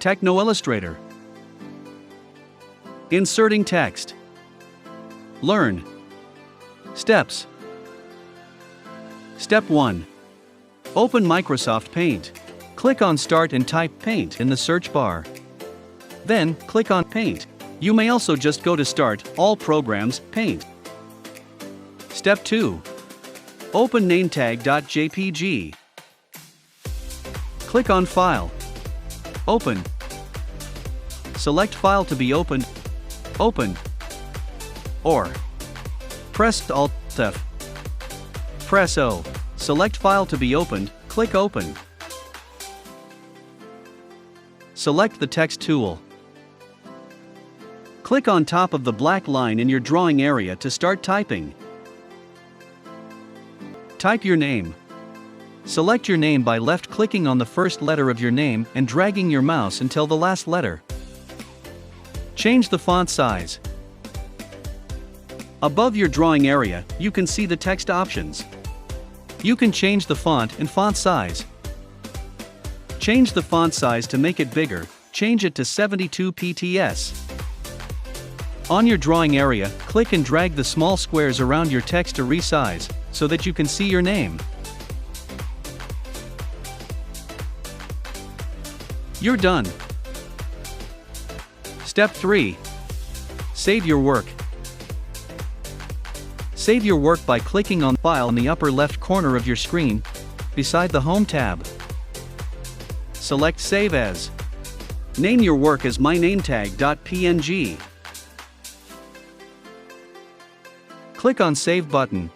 TechnoIllustrator. Inserting text. Learn. Steps. Step 1. Open Microsoft Paint. Click on Start and type Paint in the search bar. Then, click on Paint. You may also just go to Start, All Programs, Paint. Step 2. Open nametag.jpg. Click on File. Open. Select File to be opened. Open. Or press Alt-F. Press O. Select File to be opened, click Open. Select the Text tool. Click on top of the black line in your drawing area to start typing. Type your name. Select your name by left-clicking on the first letter of your name and dragging your mouse until the last letter. Change the font size. Above your drawing area, you can see the text options. You can change the font and font size. Change the font size to make it bigger, change it to 72 pts. On your drawing area, click and drag the small squares around your text to resize, so that you can see your name. You're done. Step 3. Save your work. Save your work by clicking on File in the upper left corner of your screen, beside the Home tab. Select Save As. Name your work as mynametag.png. Click on Save button.